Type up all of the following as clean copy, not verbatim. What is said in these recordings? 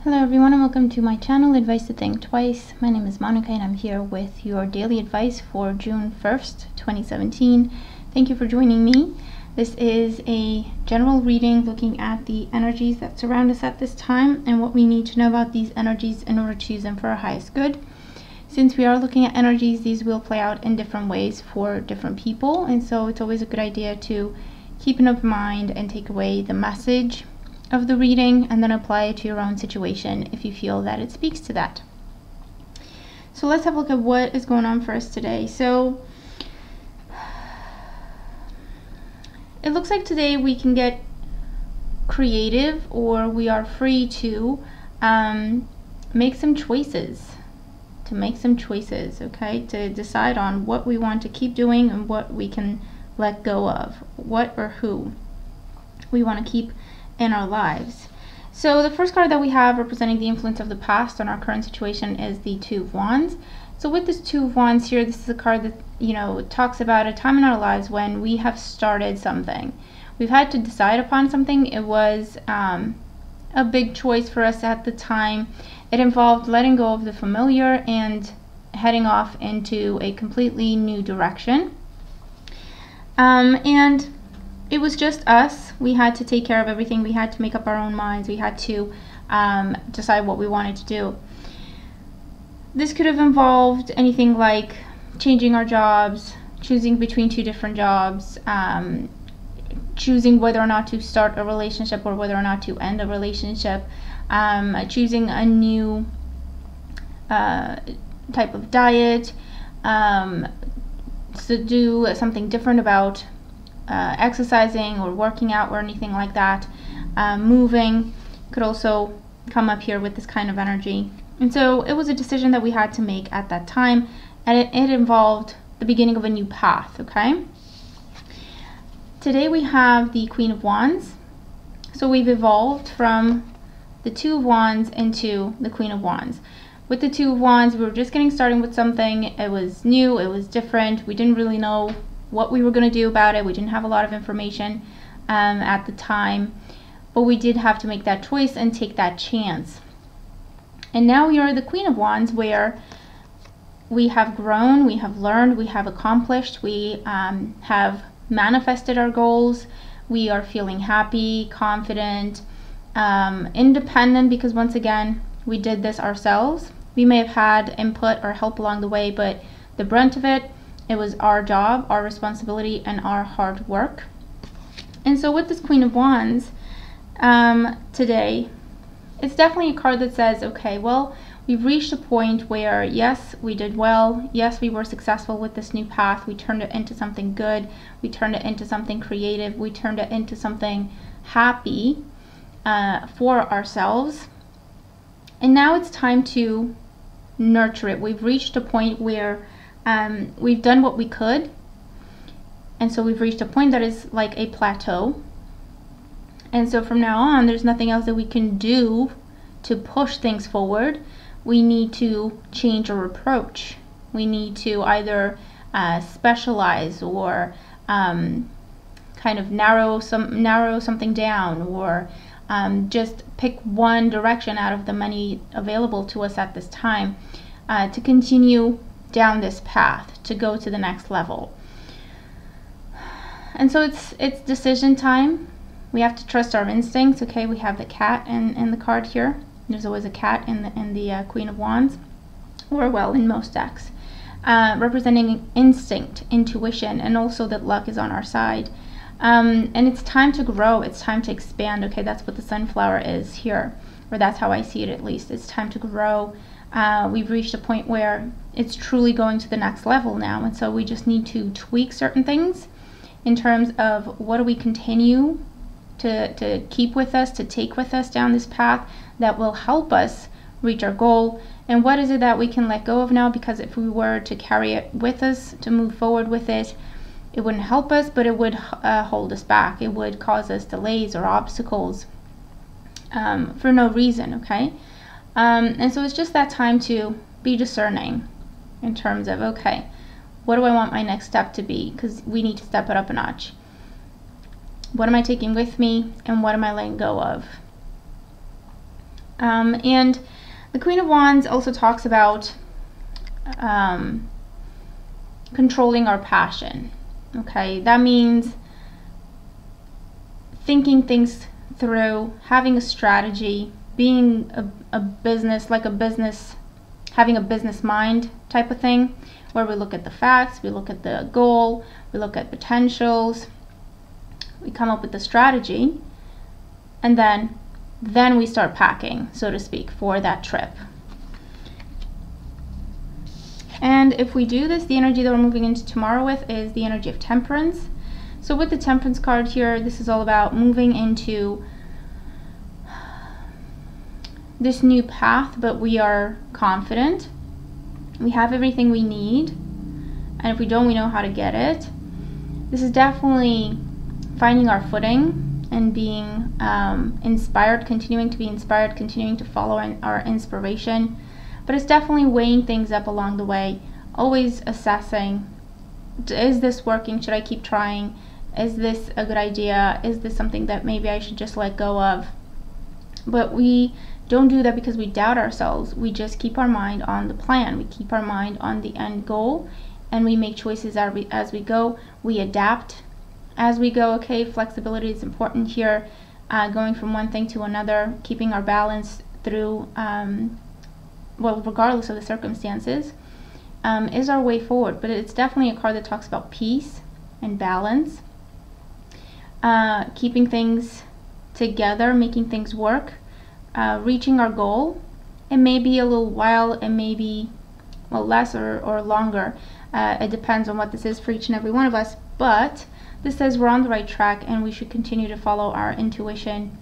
Hello everyone and welcome to my channel, Advice to Think Twice. My name is Monica and I'm here with your daily advice for June 1st, 2017. Thank you for joining me. This is a general reading looking at the energies that surround us at this time and what we need to know about these energies in order to use them for our highest good. Since we are looking at energies, these will play out in different ways for different people, and so it's always a good idea to keep an open mind and take away the message of the reading and then apply it to your own situation if you feel that it speaks to that. So let's have a look at what is going on for us today. So it looks like today we can get creative, or we are free to make some choices. Okay, to decide on what we want to keep doing and what we can let go of, what or who we want to keep in our lives. So the first card that we have representing the influence of the past on our current situation is the Two of Wands. So with this Two of Wands here, this is a card that talks about a time in our lives when we have started something. We've had to decide upon something. It was a big choice for us at the time. It involved letting go of the familiar and heading off into a completely new direction. And it was just us. We had to take care of everything. We had to make up our own minds. We had to decide what we wanted to do. This could have involved anything like changing our jobs, choosing between two different jobs, choosing whether or not to start a relationship or whether or not to end a relationship, choosing a new type of diet, to do something different about exercising or working out or anything like that. Moving could also come up here with this kind of energy. And so it was a decision that we had to make at that time, and it involved the beginning of a new path. Okay, today we have the Queen of Wands. So we've evolved from the Two of Wands into the Queen of Wands. With the Two of Wands, we were just getting started with something. It was new, it was different. We didn't really know what we were going to do about it. We didn't have a lot of information at the time, but we did have to make that choice and take that chance. And now we are the Queen of Wands, where we have grown, we have learned, we have accomplished, we have manifested our goals. We are feeling happy, confident, independent, because once again we did this ourselves. We may have had input or help along the way, but the brunt of it was our job, our responsibility, and our hard work. And so with this Queen of Wands today, it's definitely a card that says, okay, well, we've reached a point where, yes, we did well. Yes, we were successful with this new path. We turned it into something good. We turned it into something creative. We turned it into something happy for ourselves. And now it's time to nurture it. We've reached a point where we've done what we could, and so we've reached a point that is like a plateau. And so from now on, there's nothing else that we can do to push things forward. We need to change our approach. We need to either specialize or kind of narrow something down, or just pick one direction out of the many available to us at this time to continue down this path, to go to the next level. And so it's decision time. We have to trust our instincts. Okay, we have the cat in the card here. There's always a cat in the Queen of Wands, or well, in most decks, representing instinct, intuition, and also that luck is on our side. And it's time to grow. It's time to expand. Okay, that's what the sunflower is here, or that's how I see it at least. It's time to grow. We've reached a point where it's truly going to the next level now, and so we just need to tweak certain things in terms of what do we continue to keep with us, to take with us down this path that will help us reach our goal, and what is it that we can let go of now, because if we were to carry it with us, to move forward with it, it wouldn't help us, but it would hold us back. It would cause us delays or obstacles for no reason. Okay, and so it's just that time to be discerning in terms of, okay, what do I want my next step to be, because we need to step it up a notch. What am I taking with me, and what am I letting go of? And the Queen of Wands also talks about controlling our passion. Okay, that means thinking things through, having a strategy, being a business, like a business, having a business mind type of thing, where we look at the facts, we look at the goal, we look at potentials, we come up with the strategy, and then we start packing, so to speak, for that trip. And if we do this, the energy that we're moving into tomorrow with is the energy of Temperance. So with the Temperance card here, this is all about moving into this new path, but we are confident. We have everything we need, and if we don't, we know how to get it. This is definitely finding our footing and being inspired, continuing to be inspired, continuing to follow our inspiration. But it's definitely weighing things up along the way, always assessing, is this working? Should I keep trying? Is this a good idea? Is this something that maybe I should just let go of? But we don't do that because we doubt ourselves. We just keep our mind on the plan. We keep our mind on the end goal, and we make choices as we go. We adapt as we go. Okay, flexibility is important here, going from one thing to another, keeping our balance through, well, regardless of the circumstances, is our way forward. But it's definitely a card that talks about peace and balance, keeping things together, making things work, reaching our goal. It may be a little while, it may be, well, less or longer. It depends on what this is for each and every one of us, but this says we're on the right track and we should continue to follow our intuition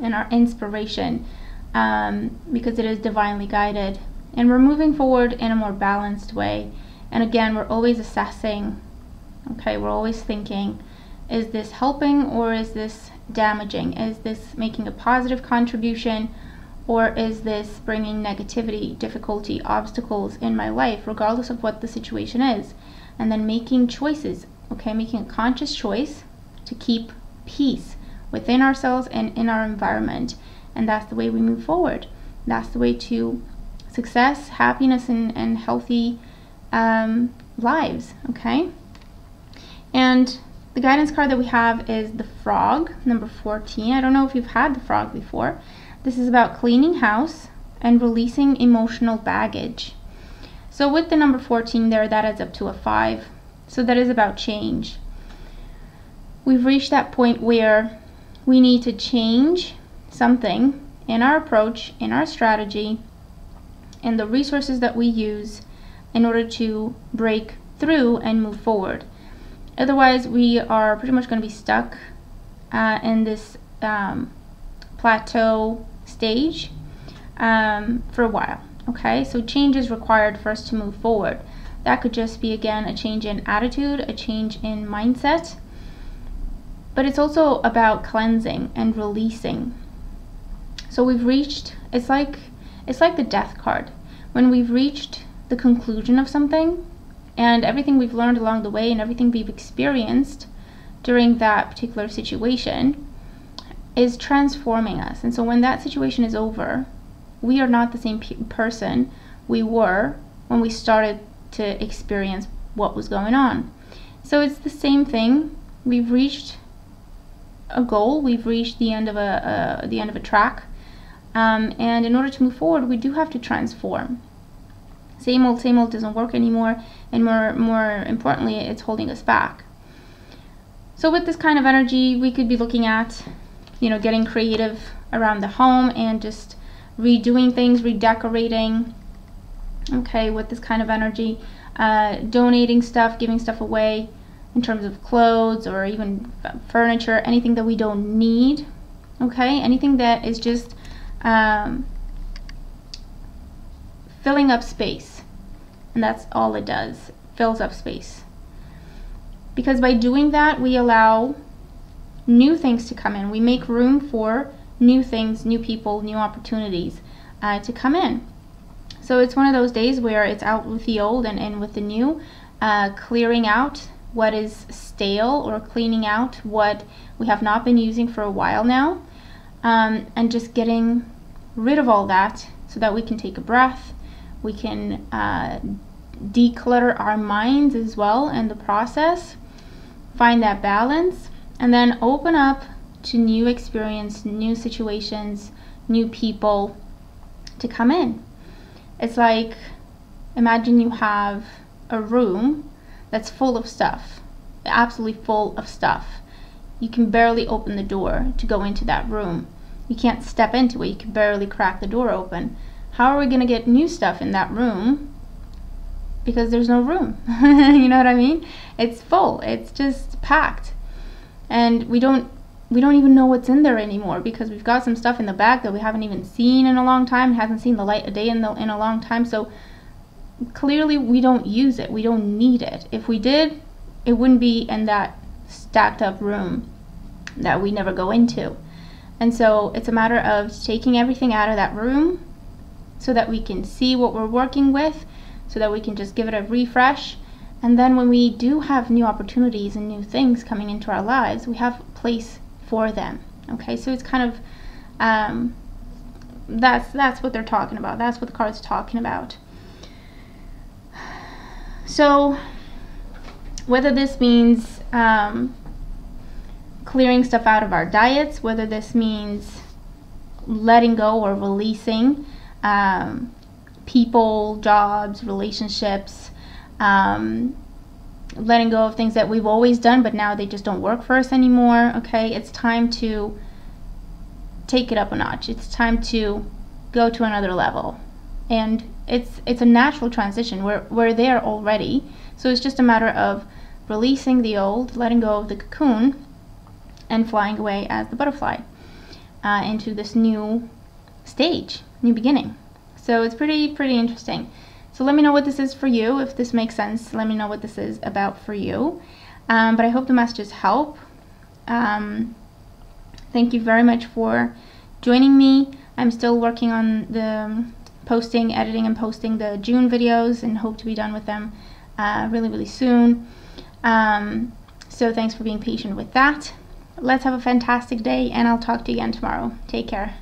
and our inspiration, because it is divinely guided, and we're moving forward in a more balanced way. And again, we're always assessing. Okay, we're always thinking, is this helping or is this damaging? Is this making a positive contribution, or is this bringing negativity, difficulty, obstacles in my life, regardless of what the situation is? And then making choices, okay, making a conscious choice to keep peace within ourselves and in our environment. And that's the way we move forward. That's the way to success, happiness, and healthy lives, okay? And the guidance card that we have is the Frog, number 14. I don't know if you've had the Frog before. This is about cleaning house and releasing emotional baggage. So with the number 14 there, that adds up to a 5. So that is about change. We've reached that point where we need to change something in our approach, in our strategy, and the resources that we use in order to break through and move forward. Otherwise, we are pretty much going to be stuck in this plateau stage for a while. Okay, so change is required for us to move forward. That could just be, again, a change in attitude, a change in mindset, but it's also about cleansing and releasing. So we've reached, it's like the Death card. When we've reached the conclusion of something, and everything we've learned along the way and everything we've experienced during that particular situation is transforming us. And so when that situation is over, we are not the same person we were when we started to experience what was going on. So it's the same thing. We've reached a goal, we've reached the end of a track, and in order to move forward, we do have to transform. Same old doesn't work anymore, and more importantly, it's holding us back. So with this kind of energy, we could be looking at, getting creative around the home and just redoing things, redecorating. Okay, with this kind of energy, donating stuff, giving stuff away in terms of clothes or even furniture, anything that we don't need. Okay, anything that is just filling up space. And that's all it does, fills up space. Because by doing that, we allow new things to come in. We make room for new things, new people, new opportunities to come in. So it's one of those days where it's out with the old and in with the new, clearing out what is stale or cleaning out what we have not been using for a while now, and just getting rid of all that so that we can take a breath. We can declutter our minds as well in the process, find that balance, and then open up to new experience, new situations, new people to come in. It's like, imagine you have a room that's full of stuff, absolutely full of stuff. You can barely open the door to go into that room. You can't step into it. You can barely crack the door open. How are we going to get new stuff in that room? Because there's no room. You know what I mean? It's full. It's just packed. And we don't even know what's in there anymore, because we've got some stuff in the back that we haven't even seen in a long time, hasn't seen the light of day in a long time. So clearly we don't use it. We don't need it. If we did, it wouldn't be in that stacked up room that we never go into. And so it's a matter of taking everything out of that room so that we can see what we're working with, so that we can just give it a refresh. And then when we do have new opportunities and new things coming into our lives, we have a place for them. Okay, so it's kind of that's what they're talking about. That's what the card's talking about. So whether this means clearing stuff out of our diets, whether this means letting go or releasing people, jobs, relationships, letting go of things that we've always done but now they just don't work for us anymore. Okay, it's time to take it up a notch. It's time to go to another level, and it's a natural transition. We're there already, so it's just a matter of releasing the old, letting go of the cocoon, and flying away as the butterfly into this new stage, new beginning. So it's pretty interesting. So let me know what this is for you. If this makes sense, let me know what this is about for you. But I hope the messages help. Thank you very much for joining me. I'm still working on the editing and posting the June videos, and hope to be done with them really soon. So thanks for being patient with that. Let's have a fantastic day, and I'll talk to you again tomorrow. Take care.